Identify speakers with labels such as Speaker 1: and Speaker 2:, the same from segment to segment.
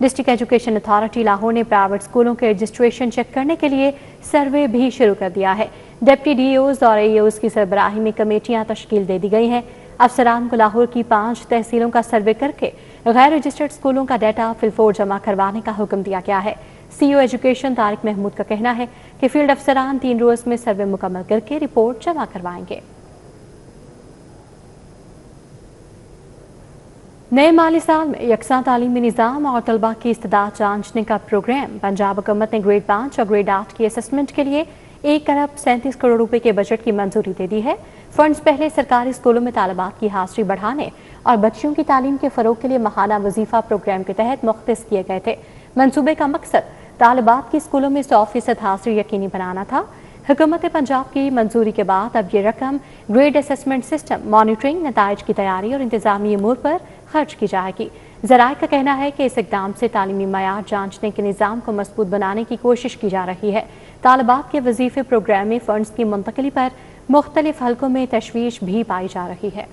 Speaker 1: District education authority Lahore نے private اسکولوں کے رجسٹریشن چیک کرنے کے لیے سروے بھی شروع کر دیا ہے۔ ڈپٹی ڈی اوز اور اے اوز کی سربراہی میں کمیٹیاں تشکیل دے دی گئی ہیں۔ افسران کو لاہور کی 5 تحصیلوں کا سروے کر کے غیر رجسٹرڈ اسکولوں کا ڈیٹا فلفور جمع کروانے کا حکم دیا گیا ہے۔ سی او ایجوکیشن طارق محمود کا کہنا ہے کہ فیلڈ افسران 3 روز میں سروے مکمل کر کے رپورٹ جمع کروائیں گے۔ نئے مالی سال میں یکساں تعلیمی نظام اور طلباء کی استعداد جانچنے کا پروگرام پنجاب حکومت نے گریڈ 5 اور گریڈ 8 کی اسسمنٹ کے لیے 1 ارب 37 کروڑ روپے کے بجٹ کی منظوری دے دی ہے۔ فنڈز پہلے سرکاری اسکولوں میں طالبات کی حاضری بڑھانے اور بچیوں کی تعلیم کے فروغ کے لیے ماہانہ وظیفہ پروگرام کے تحت مختص کیے گئے تھے۔ منصوبے کا مقصد طالبات کی اسکولوں میں 100% حاضری یقینی بنانا تھا۔ حکومت پنجاب کی منظوری کے بعد اب یہ رقم گریڈ اسسمنٹ سسٹم، مانیٹرنگ، نتائج کی تیاری اور انتظامی امور پر خرچ کی جائے گی۔ ذرائع کا کہنا ہے کہ اس اقدام سے تعلیمی معیار جانچنے کے نظام کو مضبوط بنانے کی کوشش کی جا رہی ہے۔ طالبات کے وظیفے پروگرام میں فنڈز کی منتقلی پر مختلف حلقوں میں تشویش بھی پائی جا رہی ہے۔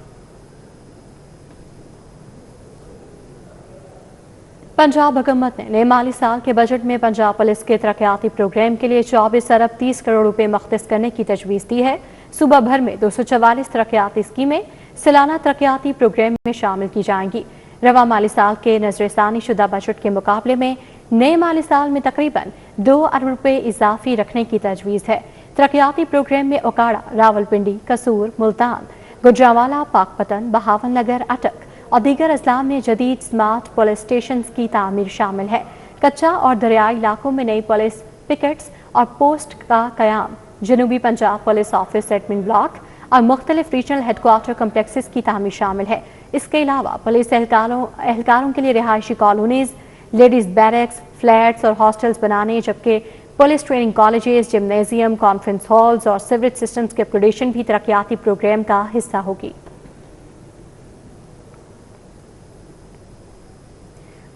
Speaker 1: پنجاب حکومت نے نئے مالی سال کے بجٹ میں پنجاب پولیس کے ترقیاتی پروگرام کے لیے 24 ارب 30 کروڑ روپے مختص کرنے کی تجویز دی ہے۔ صوبہ بھر میں 244 ترقیاتی اسکیمیں سالانہ ترقیاتی پروگرام میں شامل کی جائیں گی۔ رواں مالی سال کے نظر ثانی شدہ بجٹ کے مقابلے میں نئے مالی سال میں تقریباً 2 ارب روپے اضافی رکھنے کی تجویز ہے۔ ترقیاتی پروگرام میں اوکاڑا، راولپنڈی، قصور، ملتان، گجرانوالہ، پاک پتن، بہاول نگر، اٹک اور دیگر اضلاع میں جدید سمارٹ پولیس اسٹیشنز کی تعمیر شامل ہے۔ کچا اور دریائی علاقوں میں نئی پولیس پکٹس اور پوسٹ کا قیام، جنوبی Punjab police office admin block اور مختلف ریجنل ہیڈ کوارٹر کمپلیکسز کی تعمیر شامل ہے۔ اس کے علاوہ پولیس اہلکاروں کے لیے رہائشی کالونیز، لیڈیز بیرکس، فلیٹس اور ہاسٹلز بنانے، جبکہ police training colleges, gymnasium, conference halls اور سیوریج سسٹمز کی اپگریڈیشن بھی ترقیاتی پروگرام کا حصہ ہوگی۔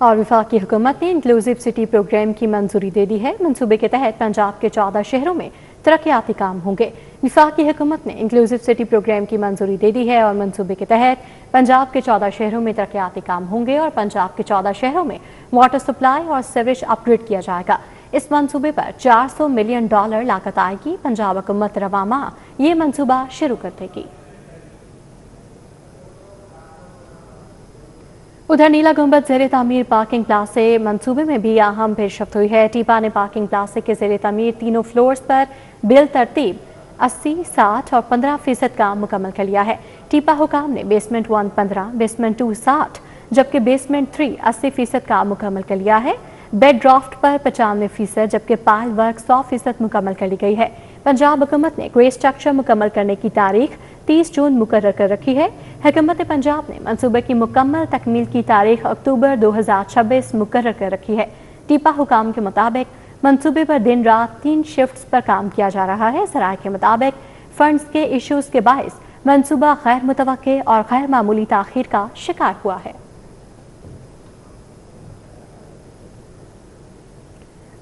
Speaker 1: اور وفاقی حکومت نے انکلوزیو سٹی پروگرام کی منظوری دے دی ہے۔ منصوبے کے تحت پنجاب کے 14 شہروں میں ترقیاتی کام ہوں گے۔ وفاقی حکومت نے انکلوزیو سٹی پروگرام کی منظوری دے دی ہے اور منصوبے کے تحت پنجاب کے 14 شہروں میں ترقیاتی کام ہوں گے اور پنجاب کے 14 شہروں میں واٹر سپلائی اور سیوریج اپ گریڈ کیا جائے گا۔ اس منصوبے پر $400 ملین لاگت آئے گی۔ پنجاب حکومت رواں ماہ یہ منصوبہ شروع کر دے گی۔ ادھر نیلا گنبد زیر تعمیر پارکنگ پلازے منصوبے میں بھی اہم پیشرفت ہوئی ہے۔ ٹیپا نے پارکنگ پلازے کے زیر تعمیر تینوں فلورز پر بالترتیب 80, 60 اور 15% کام مکمل کر لیا ہے۔ ٹیپا حکام نے بیسمنٹ 1 15, بیسمنٹ 2 60 جبکہ بیسمنٹ 3 80% کام مکمل کر لیا ہے۔ بیڈ ڈرافٹ پر 95% جبکہ پائل ورک 100% مکمل کر لی گئی ہے۔ پنجاب حکومت نے گرے اسٹرکچر مکمل کرنے کی تاریخ 30 جون مقرر کر رکھی ہے۔ حکومت پنجاب نے منصوبے کی مکمل تکمیل کی تاریخ اکتوبر 2026 مقرر کر رکھی ہے۔ ٹیپا حکام کے مطابق منصوبے پر دن رات 3 شفٹس پر کام کیا جا رہا ہے۔ ذرائع کے مطابق فنڈز کے ایشوز کے باعث منصوبہ غیر متوقع اور غیر معمولی تاخیر کا شکار ہوا ہے۔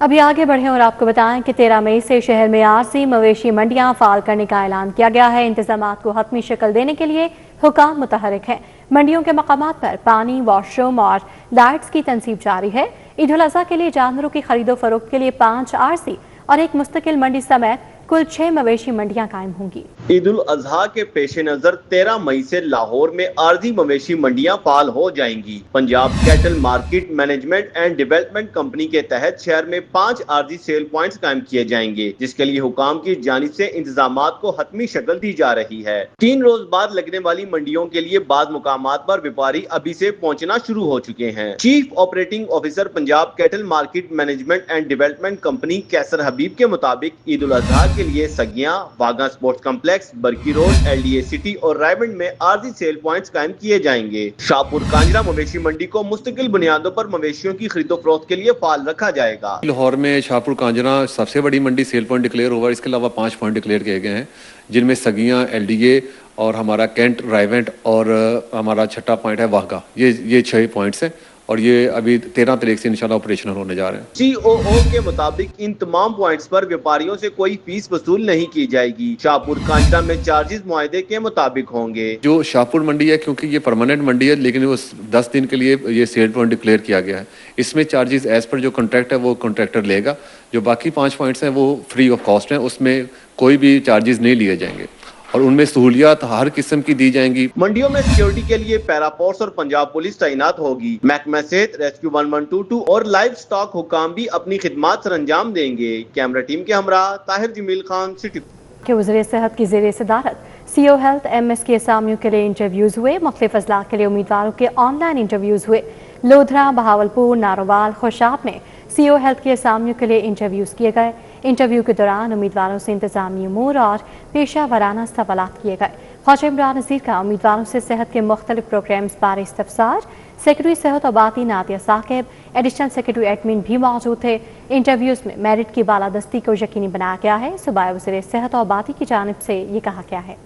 Speaker 1: ابھی آگے بڑھیں اور آپ کو بتائیں کہ 13 مئی سے شہر میں عارضی مویشی منڈیاں فعال کرنے کا اعلان کیا گیا ہے۔ انتظامات کو حتمی شکل دینے کے لیے حکام متحرک ہیں۔ منڈیوں کے مقامات پر پانی، واش روم اور لائٹس کی تنصیب جاری ہے۔ عید الاضحیٰ کے لیے جانوروں کی خرید و فروخت کے لیے 5 عارضی اور 1 مستقل منڈی سمیت کل 6 مویشی منڈیاں قائم ہوں گی۔
Speaker 2: عید الاضحیٰ کے پیش نظر 13 مئی سے لاہور میں عارضی مویشی منڈیاں فعال ہو جائیں گی۔ Punjab cattle market management and development company کے تحت شہر میں 5 عارضی سیل پوائنٹس قائم کیے جائیں گے، جس کے لیے حکام کی جانب سے انتظامات کو حتمی شکل دی جا رہی ہے۔ 3 روز بعد لگنے والی منڈیوں کے لیے بعض مقامات پر ویپاری ابھی سے پہنچنا شروع ہو چکے ہیں۔ Chief operating officer Punjab cattle market management and development company Qaiser Habib کے مطابق عید الاضحیٰ کے لیے Saggian, Wagah sports complex, Burki road, LDA city اور رائمنڈ میں عارضی سیل پوائنٹس قائم کیے جائیں گے۔ شاہپور کانجرا مویشی منڈی کو مستقل بنیادوں پر مویشیوں کی خرید و فروخت کے لیے فعال رکھا جائے گا۔
Speaker 3: لاہور میں شاہپور کانجرا سب سے بڑی منڈی سیل پوائنٹ ڈکلیئر ہوا ہے۔ اس کے علاوہ 5 پوائنٹ ڈکلیئر کیے گئے ہیں، جن میں سگیاں، LDA اور ہمارا کینٹ، رائیونٹ اور ہمارا چھٹا پوائنٹ ہے واہگہ۔ یہ 6 پوائنٹس ہیں اور یہ ابھی 13 تاریخ سے انشاءاللہ آپریشنل ہونے جا رہے ہیں۔
Speaker 2: COO کے مطابق ان تمام پوائنٹس پر ویپاریوں سے کوئی فیس وصول نہیں کی جائے گی۔ شاہپور کانجرا میں چارجز معاہدے کے مطابق ہوں گے۔
Speaker 3: جو شاہپور منڈی ہے کیونکہ یہ پرماننٹ منڈی ہے لیکن وہ 10 دن کے لیے یہ سیل پوائنٹ ڈکلیئر کیا گیا ہے، اس میں چارجز ایز پر جو کنٹریکٹ ہے وہ کنٹریکٹر لے گا۔ جو باقی 5 پوائنٹس ہیں وہ فری آف کاسٹ ہیں، اس میں کوئی بھی چارجز نہیں لیے جائیں گے اور ان میں سہولیات ہر قسم کی دی جائیں گی۔
Speaker 2: منڈیوں میں سیکیورٹی کے لیے پیرا فورس اور پنجاب پولیس تعینات ہوگی۔ محکمہ صحت، ریسکیو 1122 اور لائف سٹاک حکام بھی اپنی خدمات سر انجام دیں گے۔ کیمرہ ٹیم کے ہمراہ طاہر جمیل خان، سٹی۔
Speaker 1: کہ وزیر صحت کی زیر صدارت CO ہیلتھ MS کے اسامیوں کے لیے انٹرویوز ہوئے۔ مختلف اضلاع کے لیے امیدواروں کے آن لائن انٹرویوز ہوئے۔ لودھرا، بہاولپور، ناروال، خوشاب میں CO ہیلتھ کے اسامیوں کے لیے انٹرویوز کیے گئے۔ انٹرویو کے دوران امیدواروں سے انتظامی امور اور پیشہ ورانہ سوالات کیے گئے۔ خواجہ عمران نذیر کا امیدواروں سے صحت کے مختلف پروگرامز بارے استفسار۔ سیکرٹری صحت و آبادی Nadia Saqib, additional secretary admin بھی موجود تھے۔ انٹرویوز میں میرٹ کی بالادستی کو یقینی بنایا گیا ہے۔ صوبائی وزیر صحت و آبادی کی جانب سے یہ کہا گیا ہے۔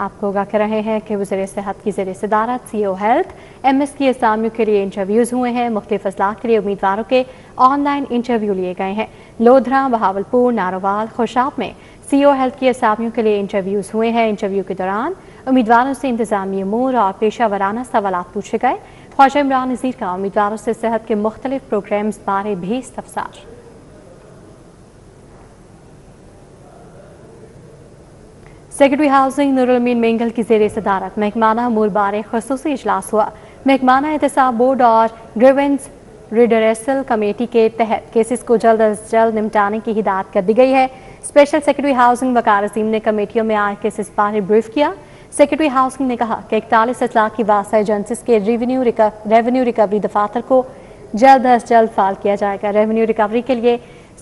Speaker 1: آپ کو آگاہ کر رہے ہیں کہ وزیر صحت کی زیر صدارت CO ہیلتھ MS کی اسامیوں کے لیے انٹرویوز ہوئے ہیں۔ مختلف اضلاع کے لیے امیدواروں کے آن لائن انٹرویو لیے گئے ہیں۔ لودھرا، بہاولپور، ناروال، خوشاب میں CO ہیلتھ کی اسامیوں کے لیے انٹرویوز ہوئے ہیں۔ انٹرویو کے دوران امیدواروں سے انتظامی امور اور پیشہ ورانہ سوالات پوچھے گئے۔ خواجہ عمران نذیر کا امیدواروں سے صحت کے مختلف پروگرامز بارے بھی استفسار۔ سیکرٹری ہاؤسنگ نورالامین مینگل کی زیر صدارت محکمانہ امور بارے خصوصی اجلاس ہوا۔ محکمانہ احتساب بورڈ اور گریونس ریڈریسل کمیٹی کے تحت کیسز کو جلد از جلد نمٹانے کی ہدایت کر دی گئی ہے۔ اسپیشل سیکرٹری ہاؤسنگ وقار عظیم نے کمیٹیوں میں آئے کیسز بارے بریف کیا۔ سیکرٹری ہاؤسنگ نے کہا کہ 41 اضلاع کی واسطہ ایجنسیز کے ریونیو ریکوری دفاتر کو جلد از جلد فعال کیا جائے گا۔ ریونیو ریکوری کے لیے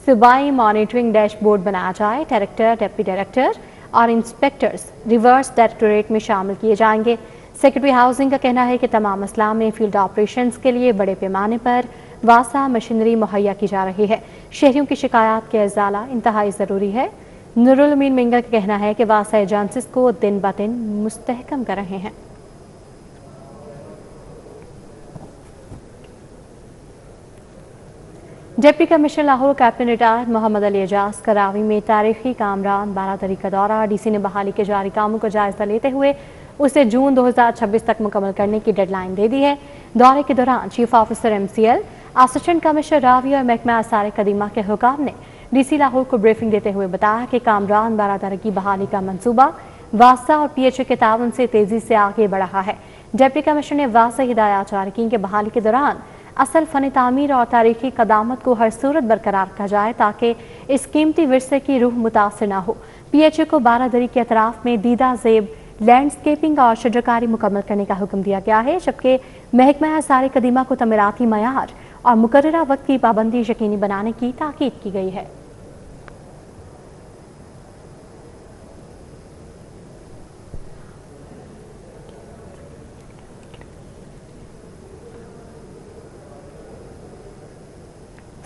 Speaker 1: صوبائی مانیٹرنگ ڈیش بورڈ بنایا جائے۔ ڈائریکٹر، ڈپٹی ڈائریکٹر اور انسپیکٹرز ریورس ڈائریکٹوریٹ میں شامل کیے جائیں گے۔ سیکرٹری ہاؤسنگ کا کہنا ہے کہ تمام اضلاع میں فیلڈ آپریشنز کے لیے بڑے پیمانے پر واسع مشینری مہیا کی جا رہی ہے۔ شہریوں کی شکایات کے ازالہ انتہائی ضروری ہے۔ نورالامین مینگل کا کہنا ہے کہ واسع ایجنسیز کو دن بدن مستحکم کر رہے ہیں۔ Deputy commissioner Lahore captain retired Muhammad Ali Ijaz کا راوی میں تاریخی کامران بارادری کا دورہ۔ ڈی سی نے بحالی کے جاری کاموں کا جائزہ لیتے ہوئے اسے جون 2026 تک مکمل کرنے کی ڈیڈ لائن دے دی ہے۔ دورے کے دوران chief officer MCL، assistant commissioner Ravi اور محکمہ آثار قدیمہ کے حکام نے ڈی سی لاہور کو بریفنگ دیتے ہوئے بتایا کہ کامران بارادری کی بحالی کا منصوبہ واسطہ اور PHA کے تعاون سے تیزی سے آگے بڑھ رہا ہے۔ ڈپٹی کمشنر نے واضح ہدایات جاری کی کہ بحالی کے دوران اصل فن تعمیر اور تاریخی قدامت کو ہر صورت برقرار رکھا جائے تاکہ اس قیمتی ورثے کی روح متاثر نہ ہو۔ PHA کو بارادری کے اطراف میں دیدہ زیب لینڈسکیپنگ اور شجرکاری مکمل کرنے کا حکم دیا گیا ہے، جبکہ محکمہ آثار قدیمہ کو تعمیراتی معیار اور مقررہ وقت کی پابندی یقینی بنانے کی تاکید کی گئی ہے۔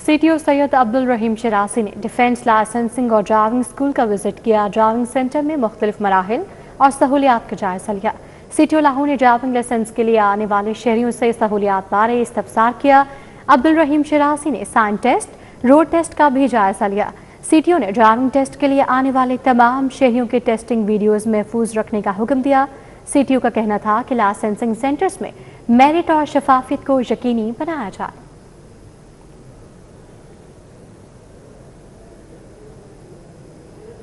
Speaker 1: CTO سید عبدالرحیم شرازی نے ڈیفنس لائسنسنگ اور ڈرائیونگ اسکول کا وزٹ کیا۔ ڈرائیونگ سینٹر میں مختلف مراحل اور سہولیات کا جائزہ لیا۔ CTO لاہور نے ڈرائیونگ لائسنس کے لیے آنے والے شہریوں سے سہولیات بارے استفسار کیا۔ عبدالرحیم شرازی نے سائن ٹیسٹ، روڈ ٹیسٹ کا بھی جائزہ لیا۔ CTO نے ڈرائیونگ ٹیسٹ کے لیے آنے والے تمام شہریوں کے ٹیسٹنگ ویڈیوز محفوظ رکھنے کا حکم دیا۔ CTO کا کہنا تھا کہ لائسنسنگ سینٹرز میں میرٹ اور شفافیت کو یقینی بنایا جائے۔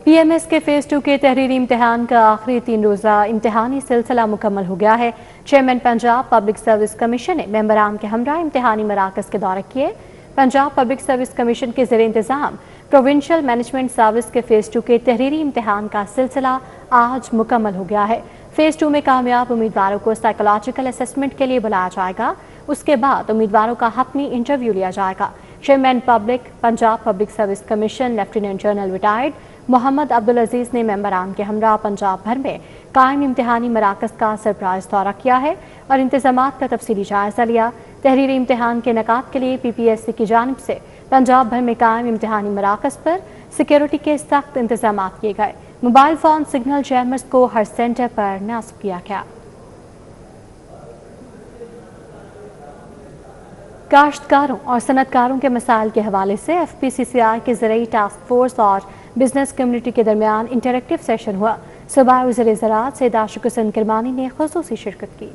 Speaker 1: PMS کے فیز 2 کے تحریری امتحان کا آخری 3 روزہ امتحانی سلسلہ مکمل ہو گیا ہے۔ Chairman Punjab public service commission نے ممبران کے ہمراہ امتحانی مراکز کے دورے کیے۔ پنجاب پبلک سروس کمیشن کے زیر انتظام پروونشل مینجمنٹ سروس کے فیز 2 کے تحریری امتحان کا سلسلہ آج مکمل ہو گیا ہے۔ فیز 2 میں کامیاب امیدواروں کو سائیکولوجیکل اسسمنٹ کے لیے بلایا جائے گا۔ اس کے بعد امیدواروں کا حتمی انٹرویو لیا جائے گا۔ Chairman Punjab public service commission lieutenant general retired Muhammad Abdulaziz نے ممبران کے ہمراہ پنجاب بھر میں قائم امتحانی مراکز کا سرپرائز دورہ کیا ہے اور انتظامات کا تفصیلی جائزہ لیا۔ تحریری امتحان کے انعقاد کے لیے PPSC کی جانب سے پنجاب بھر میں قائم امتحانی مراکز پر سیکیورٹی کے سخت انتظامات کیے گئے۔ موبائل فون سگنل جیمرز کو ہر سینٹر پر نصب کیا گیا۔ کاشتکاروں اور صنعتکاروں کے مسائل کے حوالے سے FPCCI کے زرعی ٹاسک فورس اور بزنس کمیونٹی کے درمیان انٹریکٹیو سیشن ہوا۔ صوبائی وزیر زراعت سید عاشق حسین کرمانی نے خصوصی شرکت کی۔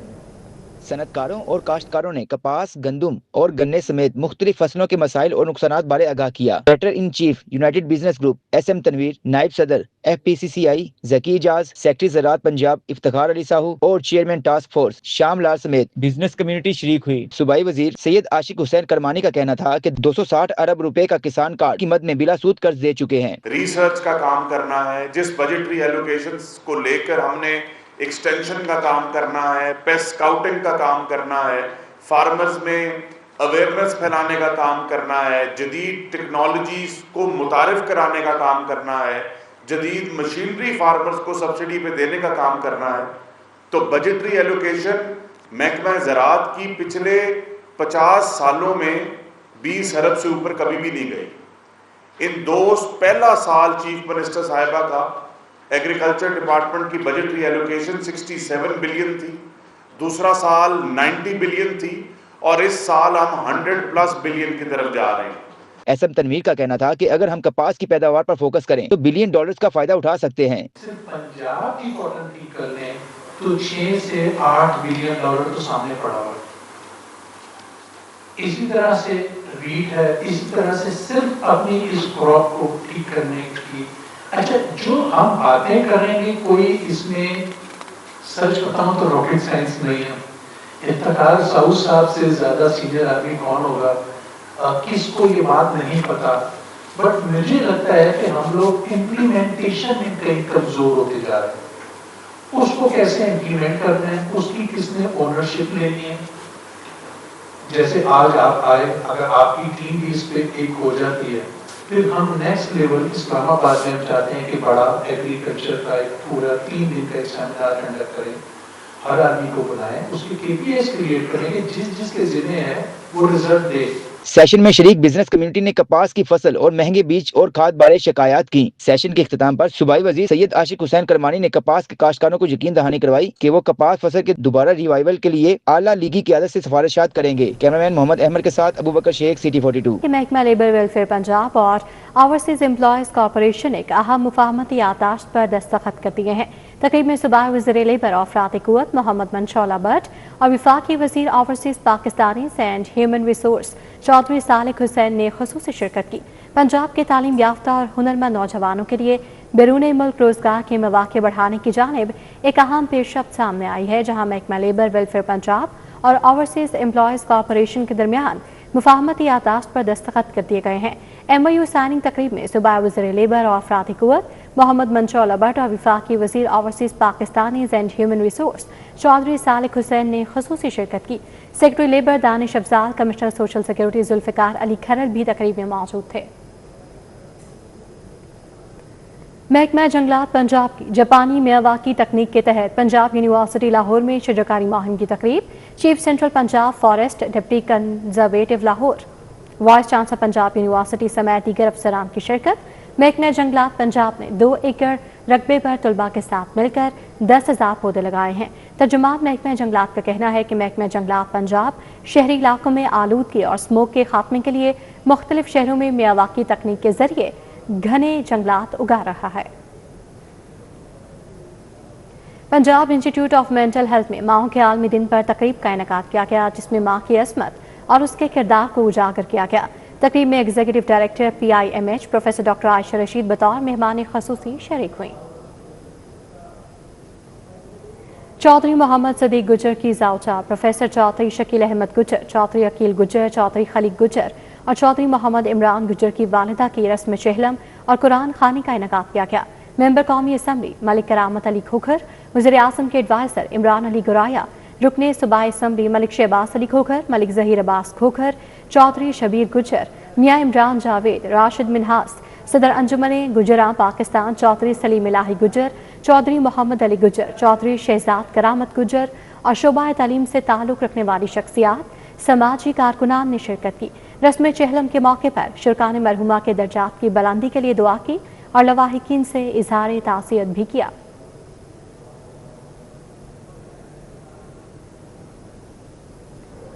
Speaker 4: صنعتکاروں اور کاشتکاروں نے کپاس، گندم اور گنے سمیت مختلف فصلوں کے مسائل اور نقصانات بارے آگاہ کیا۔ Director in chief United business group SM Tanveer, نائب صدر FPCCI ذکی اعجاز، سیکرٹری زراعت پنجاب افتخار علی ساہو اور چیئرمین ٹاسک فورس شام لال سمیت بزنس کمیونٹی شریک ہوئی۔ صوبائی وزیر سید عاشق حسین کرمانی کا کہنا تھا کہ 260 ارب روپے کا کسان کارڈ کی مد میں بلا سود قرض دے چکے ہیں۔
Speaker 5: ریسرچ کا کام کرنا ہے، جس بجٹری ایلوکیشنز کو لے کر ہم نے ایکسٹینشن کا کام کرنا ہے، پیسٹ اسکاؤٹنگ کا کام کرنا ہے، فارمرز میں اویئرنیس پھیلانے کا کام کرنا ہے، جدید ٹیکنالوجیز کو متعارف کرانے کا کام کرنا ہے، جدید مشینری فارمرز کو سبسڈی پہ دینے کا کام کرنا ہے۔ تو بجٹری ایلوکیشن محکمہ زراعت کی پچھلے 50 سالوں میں 20 ارب سے اوپر کبھی بھی نہیں گئی۔ ان پہلا سال چیف منسٹر صاحبہ کا ایگریکلچر ڈپارٹمنٹ کی بجٹری ایلوکیشن 67 بلین تھی، دوسرا سال 90 بلین تھی، اور اس سال ہم 100+ بلین کی طرف جا رہے ہیں۔
Speaker 4: SM تنویر کا کہنا تھا کہ اگر ہم کپاس کی پیداوار پر فوکس کریں تو بلین ڈالرز کا فائدہ اٹھا سکتے ہیں۔
Speaker 6: صرف پنجاب کی کاٹن کی کر لیں تو 6 سے 8 بلین ڈالر تو سامنے پڑا ہوا ہے۔ اسی طرح سے ویٹ ہے، اسی طرح سے صرف اپنی اس کراپ کو ٹھیک کرنے کی۔ اچھا، جو ہم باتیں کریں گے کوئی اس میں سچ بتاؤں تو راکٹ سائنس نہیں ہے۔ افتخار سعود صاحب سے زیادہ سینئر آدمی کون ہوگا، کس کو یہ بات نہیں پتا، بٹ مجھے لگتا ہے کہ ہم لوگ امپلیمنٹیشن میں کئی کمزور ہوتے جا رہے ہیں۔ اس کو کیسے امپلیمنٹ کرنا ہے، اس کی کس نے اونرشپ لینی ہے۔ جیسے آج آپ آئے، اگر آپ کی ٹیم بھی اس پہ ایک ہو جاتی ہے، پھر ہم نیکسٹ لیول اسلام آباد میں ہم چاہتے ہیں کہ بڑا ایگریکلچر کا ایک پورا 3 دن کا ایک سیمینار کنڈکٹ کریں، ہر آدمی کو بلائیں، اس کے KPIs کریٹ کریں کہ جس کے ذمہ ہے وہ رزلٹ دے۔
Speaker 4: سیشن میں شریک بزنس کمیونٹی نے کپاس کی فصل اور مہنگے بیج اور کھاد بارے شکایات کی۔ سیشن کے اختتام پر صوبائی وزیر سید عاشق حسین کرمانی نے کپاس کے کاشتکاروں کو یقین دہانی کروائی کہ وہ کپاس فصل کے دوبارہ ریوائیول کے لیے اعلیٰ لیگی قیادت سے سفارشات کریں گے۔ کیمرامین محمد احمد کے ساتھ ابو بکر شیخ، CT 42۔
Speaker 1: محکمہ لیبر ویلفیئر پنجاب اور اوورسیز امپلائیز کارپوریشن ایک اہم مفاہمتی یادداشت پر دستخط کر دیے ہیں۔ تقریب میں صوبائی وزیر لیبر اور افراطی قوت محمد منشولہ بٹ اور وفاقی وزیر overseas Pakistanis and human resource Chaudhry Saleh Hussain نے خصوصی شرکت کی۔ پنجاب کے تعلیم یافتہ اور ہنرمند نوجوانوں کے لیے بیرون ملک روزگار کے مواقع بڑھانے کی جانب ایک اہم پیشرفت سامنے آئی ہے، جہاں محکمہ لیبر ویلفیئر پنجاب اور اوورسیز امپلائیز کارپوریشن کے درمیان مفاہمتی یادداشت پر دستخط کر دیے گئے ہیں۔ MOU سائننگ تقریب میں صوبائی وزیر لیبر اور افراطی قوت محمد منشولہ بٹ اور وفاقی وزیر overseas Pakistanis and human resource Chaudhry Saleh Hussain نے خصوصی شرکت کی۔ Secretary labour Danish Afzal, commissioner social security Zulfiqar Ali Kharar بھی تقریب میں موجود تھے۔ محکمہ جنگلات پنجاب کی جاپانی میاواکی تکنیک کے تحت پنجاب یونیورسٹی لاہور میں شجرکاری مہم کی تقریب، chief central Punjab forest deputy conservative Lahore, vice chancellor Punjab university سمیت دیگر افسران کی شرکت۔ محکمہ جنگلات پنجاب نے 2 ایکڑ رقبے پر طلباء کے ساتھ مل کر 10,000 پودے لگائے ہیں۔ ترجمان محکمہ جنگلات کا کہنا ہے کہ محکمہ جنگلات پنجاب شہری علاقوں میں آلودگی اور اسموگ کے خاتمے کے لیے مختلف شہروں میں میاواکی تکنیک کے ذریعے گھنے جنگلات اگا رہا ہے۔ Punjab institute of mental health میں ماؤں کے عالمی دن پر تقریب کا انعقاد کیا گیا، جس میں ماں کی عصمت اور اس کے کردار کو اجاگر کیا گیا۔ تقریب میں executive director PIMH professor doctor Ayesha Rashid بطور مہمان خصوصی شریک ہوئیں۔ چودھری محمد صدیق گجر کی زوجہ پروفیسر چودھری شکیل احمد گجر، چودھری عقیل گجر، چودھری خلیق گجر اور چودھری محمد عمران گجر کی والدہ کی رسم چہلم اور قرآن خوانی کا انعقاد کیا گیا۔ ممبر قومی اسمبلی ملک کرامت علی کھوکھر، وزیر اعظم کے ایڈوائزر عمران علی گرایا، رکن صوبائی اسمبلی ملک شہباز علی کھوکھر، ملک ظہیر عباس کھوکھر، چودھری شبیر گجر، میاں عمران جاوید، راشد منہاس، صدر انجمن گجراں پاکستان چودھری سلیم الہی گجر، چودھری محمد علی گجر، چودھری شہزاد کرامت گجر اور شعبہ تعلیم سے تعلق رکھنے والی شخصیات، سماجی کارکنان نے شرکت کی۔ رسم چہلم کے موقع پر شرکاء مرحومہ کے درجات کی بلندی کے لیے دعا کی اور لواحقین سے اظہار تعزیت بھی کیا۔